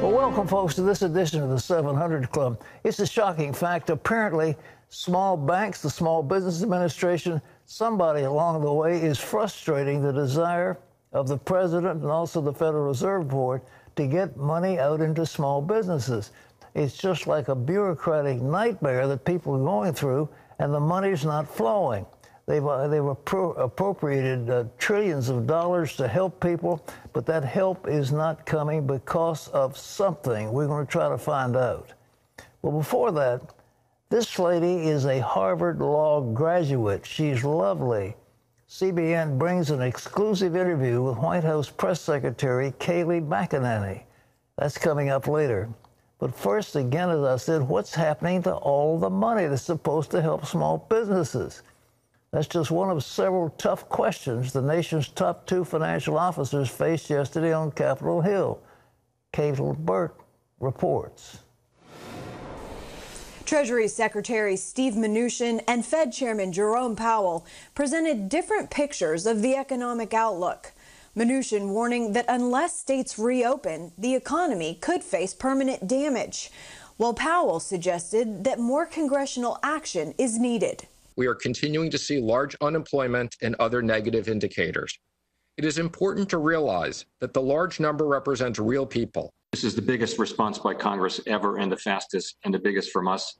Well, welcome, folks, to this edition of the 700 Club. It's a shocking fact. Apparently, small banks, the Small Business Administration, somebody along the way is frustrating the desire of the president and also the Federal Reserve Board to get money out into small businesses. It's just like a bureaucratic nightmare that people are going through, and the money's not flowing. They've appropriated trillions of dollars to help people, but that help is not coming because of something. We're going to try to find out. Well, before that, this lady is a Harvard Law graduate. She's lovely. CBN brings an exclusive interview with White House Press Secretary Kayleigh McEnany. That's coming up later. But first, again, as I said, what's happening to all the money that's supposed to help small businesses? That's just one of several tough questions the nation's top two financial officers faced yesterday on Capitol Hill. Kayleigh Burke reports. Treasury Secretary Steve Mnuchin and Fed Chairman Jerome Powell presented different pictures of the economic outlook. Mnuchin warning that unless states reopen, the economy could face permanent damage, while Powell suggested that more congressional action is needed. We are continuing to see large unemployment and other negative indicators. It is important to realize that the large number represents real people. This is the biggest response by Congress ever and the fastest and the biggest from us.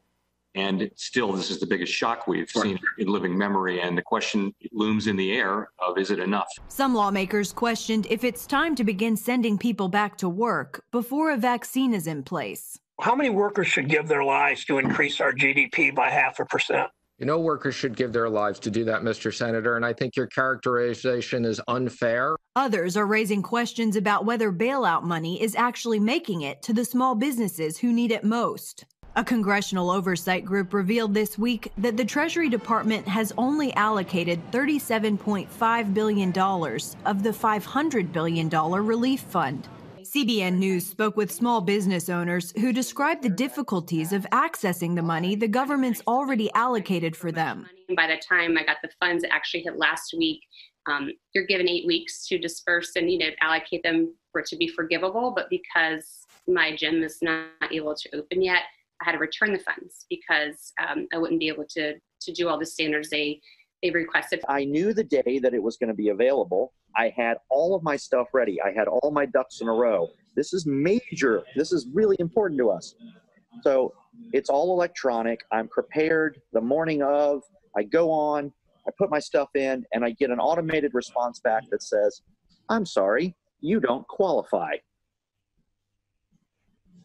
And still, this is the biggest shock we've seen in living memory. And the question looms in the air of, is it enough? Some lawmakers questioned if it's time to begin sending people back to work before a vaccine is in place. How many workers should give their lives to increase our GDP by 0.5%? You know, workers should give their lives to do that, Mr. Senator, and I think your characterization is unfair. Others are raising questions about whether bailout money is actually making it to the small businesses who need it most. A congressional oversight group revealed this week that the Treasury Department has only allocated $37.5 billion of the $500 billion relief fund. CBN News spoke with small business owners who described the difficulties of accessing the money the government's already allocated for them. By the time I got the funds, it actually hit last week. You're given 8 weeks to disperse and allocate them for it to be forgivable. But because my gym is not able to open yet, I had to return the funds because I wouldn't be able to do all the standards they requested. I knew the day that it was going to be available. I had all of my stuff ready. I had all my ducks in a row. This is major. This is really important to us. So it's all electronic. I'm prepared the morning of. I go on, I put my stuff in, and I get an automated response back that says, I'm sorry, you don't qualify.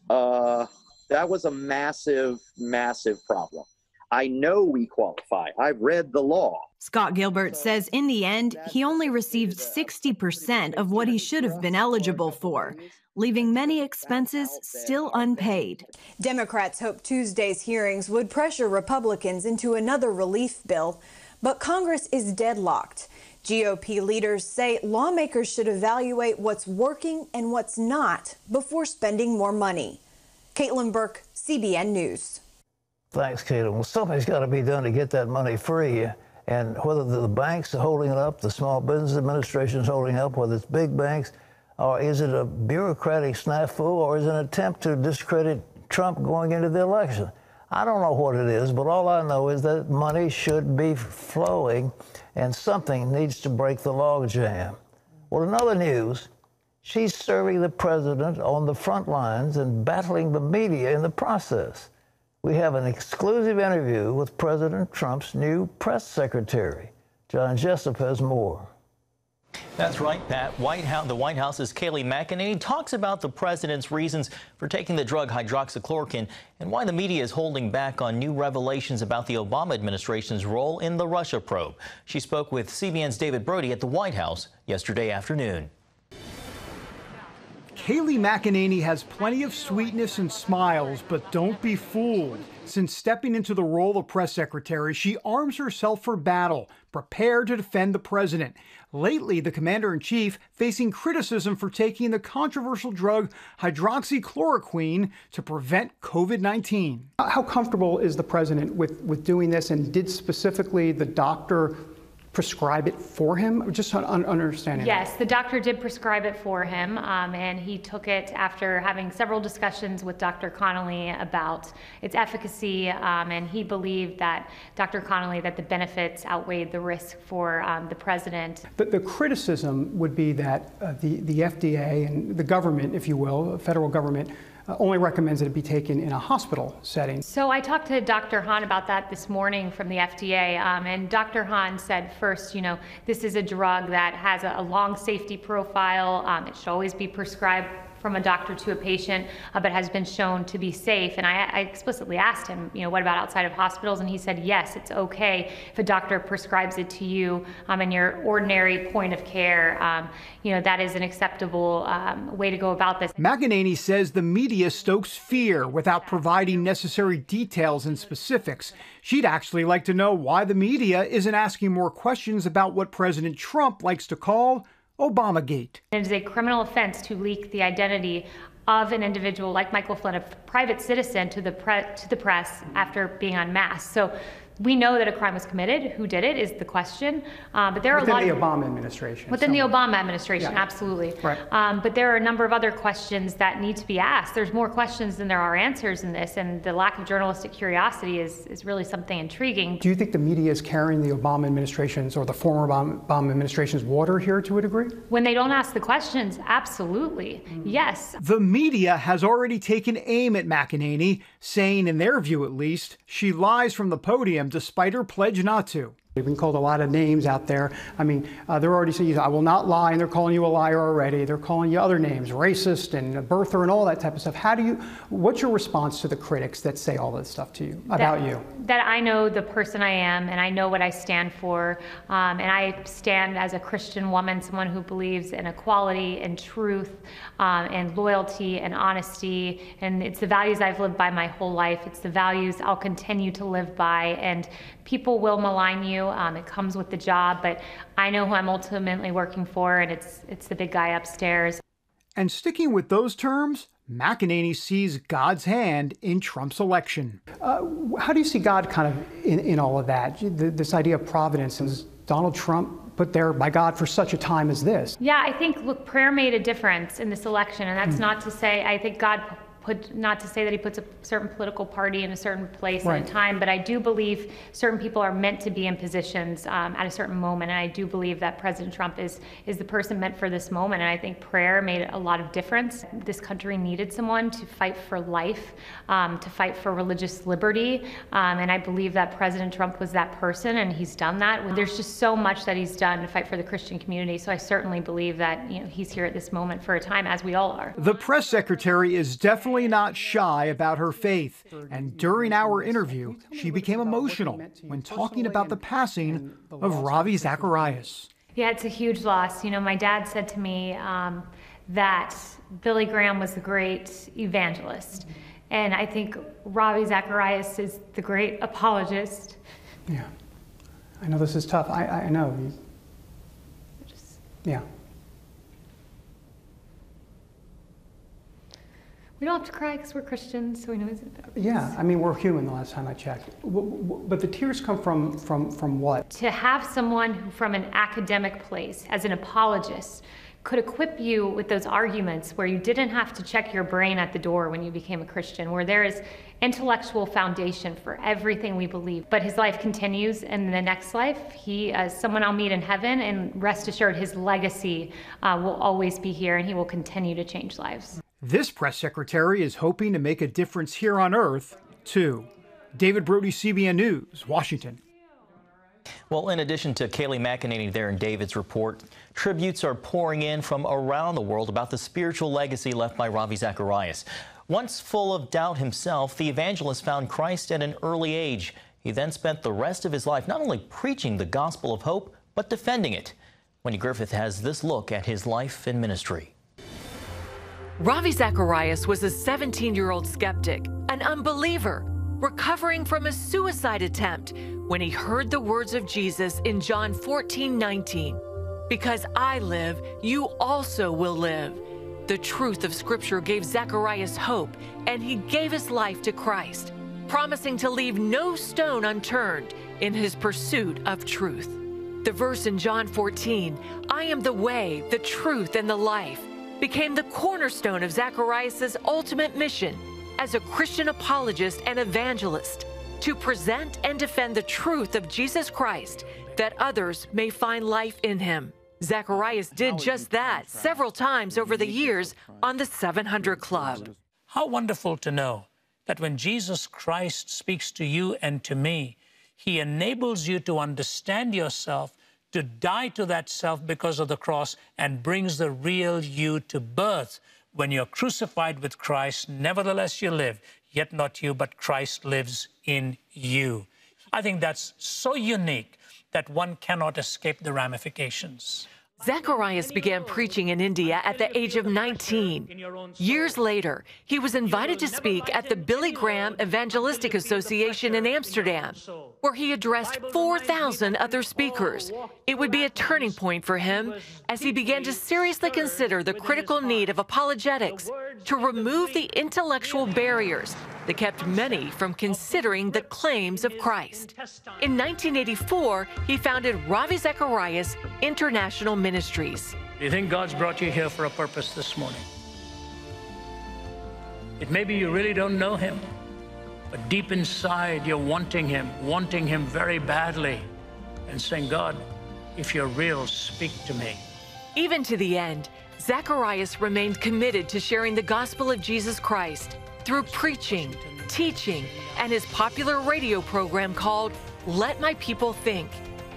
That was a massive, massive problem. I know we qualify. I've read the law. Scott Gilbert says in the end, he only received 60% of what he should have been eligible for, leaving many expenses still unpaid. Democrats hope Tuesday's hearings would pressure Republicans into another relief bill, but Congress is deadlocked. GOP leaders say lawmakers should evaluate what's working and what's not before spending more money. Kayleigh Burke, CBN News. Thanks, Kayleigh. Well, something's got to be done to get that money free. And whether the banks are holding it up, the Small Business Administration is holding it up, whether it's big banks, or is it a bureaucratic snafu, or is it an attempt to discredit Trump going into the election? I don't know what it is, but all I know is that money should be flowing, and something needs to break the logjam. Well, in other news, she's serving the president on the front lines and battling the media in the process. We have an exclusive interview with President Trump's new press secretary. John Jessup has more. That's right, Pat. The White House's Kayleigh McEnany talks about the president's reasons for taking the drug hydroxychloroquine and why the media is holding back on new revelations about the Obama administration's role in the Russia probe. She spoke with CBN's David Brody at the White House yesterday afternoon. Kayleigh McEnany has plenty of sweetness and smiles, but don't be fooled. Since stepping into the role of press secretary, she arms herself for battle, prepared to defend the president. Lately, the commander-in-chief facing criticism for taking the controversial drug hydroxychloroquine to prevent COVID-19. How comfortable is the president with doing this, and did specifically the doctor prescribe it for him? Just understanding. Yes, the doctor did prescribe it for him, and he took it after having several discussions with Dr. Connolly about its efficacy, and he believed that Dr. Connolly, that the benefits outweighed the risk for the president. The criticism would be that the FDA and the government, if you will, the federal government, only recommends that it be taken in a hospital setting. So I talked to Dr. Hahn about that this morning from the FDA, and Dr. Hahn said first, this is a drug that has a long safety profile. It should always be prescribed from a doctor to a patient, but has been shown to be safe. And I explicitly asked him, what about outside of hospitals? And he said, yes, it's okay if a doctor prescribes it to you in your ordinary point of care. That is an acceptable way to go about this. McEnany says the media stokes fear without providing necessary details and specifics. She'd actually like to know why the media isn't asking more questions about what President Trump likes to call Obamagate. It is a criminal offense to leak the identity of an individual like Michael Flynn, a private citizen, to the press after being unmasked. So we know that a crime was committed. Who did it is the question. But there are within the Obama administration. Within the Obama administration, yeah. Absolutely. Right. But there are a number of other questions that need to be asked. There's more questions than there are answers in this, and the lack of journalistic curiosity is really something intriguing. Do you think the media is carrying the Obama administration's or the former Obama administration's water here to a degree? When they don't ask the questions, absolutely. Yes. The media has already taken aim at McEnany, saying, in their view at least, she lies from the podium despite her pledge not to. They've been called a lot of names out there. I mean, they're already saying, I will not lie, and they're calling you a liar already. They're calling you other names, racist and birther and all that type of stuff. What's your response to the critics that say all this stuff to you, about you? That I know the person I am, and I know what I stand for, and I stand as a Christian woman, someone who believes in equality and truth and loyalty and honesty, and it's the values I've lived by my whole life. It's the values I'll continue to live by, and people will malign you. It comes with the job, but I know who I'm ultimately working for, and it's the big guy upstairs. And sticking with those terms, McEnany sees God's hand in Trump's election. How do you see God kind of in all of that? This idea of providence, and is Donald Trump put there by God for such a time as this? Yeah, I think, look, prayer made a difference in this election, and that's not to say, I think God not to say that he puts a certain political party in a certain place right. at a time, but I do believe certain people are meant to be in positions at a certain moment, and I do believe that President Trump is the person meant for this moment, and I think prayer made a lot of difference. This country needed someone to fight for life, to fight for religious liberty, and I believe that President Trump was that person, and he's done that. There's just so much that he's done to fight for the Christian community, so I certainly believe that he's here at this moment for a time, as we all are. The press secretary is definitely not shy about her faith, and during our interview, she became emotional when talking about the passing of Ravi Zacharias. Yeah, it's a huge loss. My dad said to me that Billy Graham was the great evangelist, and I think Ravi Zacharias is the great apologist. Yeah, I know this is tough. I know. Yeah. We don't have to cry because we're Christians, so we know it's about. Yeah, I mean, we're human the last time I checked. But the tears come from what? To have someone who, from an academic place, as an apologist, could equip you with those arguments where you didn't have to check your brain at the door when you became a Christian, where there is intellectual foundation for everything we believe. But his life continues in the next life. He is someone I'll meet in heaven, and rest assured his legacy will always be here, and he will continue to change lives. This press secretary is hoping to make a difference here on Earth, too. David Brody, CBN News, Washington. Well, in addition to Kayleigh McEnany there in David's report, tributes are pouring in from around the world about the spiritual legacy left by Ravi Zacharias. Once full of doubt himself, the evangelist found Christ at an early age. He then spent the rest of his life not only preaching the gospel of hope, but defending it. Wendy Griffith has this look at his life and ministry. Ravi Zacharias was a 17-year-old skeptic, an unbeliever, recovering from a suicide attempt when he heard the words of Jesus in John 14:19. Because I live, you also will live. The truth of Scripture gave Zacharias hope, and he gave his life to Christ, promising to leave no stone unturned in his pursuit of truth. The verse in John 14, "I am the way, the truth, and the life," became the cornerstone of Zacharias' ultimate mission as a Christian apologist and evangelist, to present and defend the truth of Jesus Christ, that others may find life in him. Zacharias did just that several times over the years on the 700 Club. How wonderful to know that when Jesus Christ speaks to you and to me, he enables you to understand yourself, to die to that self because of the cross, and brings the real you to birth. When you're crucified with Christ, nevertheless you live, yet not you, but Christ lives in you. I think that's so unique that one cannot escape the ramifications. Zacharias began preaching in India at the age of 19. Years later, he was invited to speak at the Billy Graham Evangelistic Association in Amsterdam, where he addressed 4,000 other speakers. It would be a turning point for him as he began to seriously consider the critical need of apologetics to remove the intellectual barriers that kept many from considering the claims of Christ. In 1984, he founded Ravi Zacharias International Ministries. Do you think God's brought you here for a purpose this morning? It may be you really don't know him, but deep inside you're wanting him very badly, and saying, God, if you're real, speak to me. Even to the end, Zacharias remained committed to sharing the gospel of Jesus Christ through preaching, teaching, and his popular radio program called Let My People Think.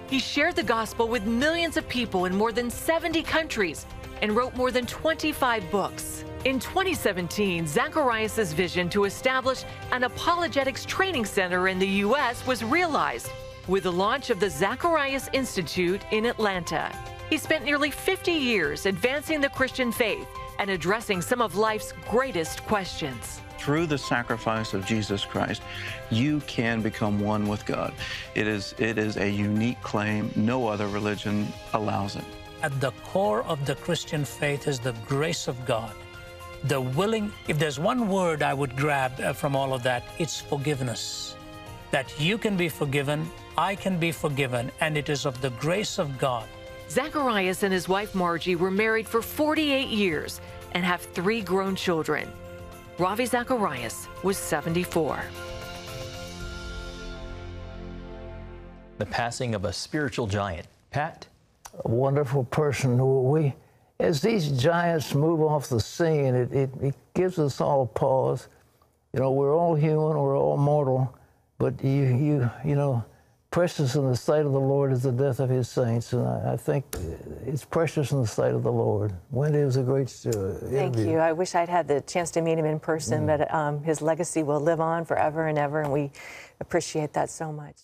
He shared the gospel with millions of people in more than 70 countries and wrote more than 25 books. In 2017, Zacharias' vision to establish an apologetics training center in the U.S. was realized with the launch of the Zacharias Institute in Atlanta. He spent nearly 50 years advancing the Christian faith and addressing some of life's greatest questions. Through the sacrifice of Jesus Christ, you can become one with God. It is a unique claim. No other religion allows it. At the core of the Christian faith is the grace of God. If there's one word I would grab from all of that, it's forgiveness. That you can be forgiven, I can be forgiven, and it is of the grace of God. Zacharias and his wife Margie were married for 48 years and have 3 grown children. Ravi Zacharias was 74. The passing of a spiritual giant. Pat? A wonderful person. As these giants move off the scene, it gives us all a pause. You know, we're all human, we're all mortal, but you know, precious in the sight of the Lord is the death of his saints, and I think it's precious in the sight of the Lord. Wendy, it was a great interview. Thank you. I wish I'd had the chance to meet him in person, but his legacy will live on forever and ever, and we appreciate that so much.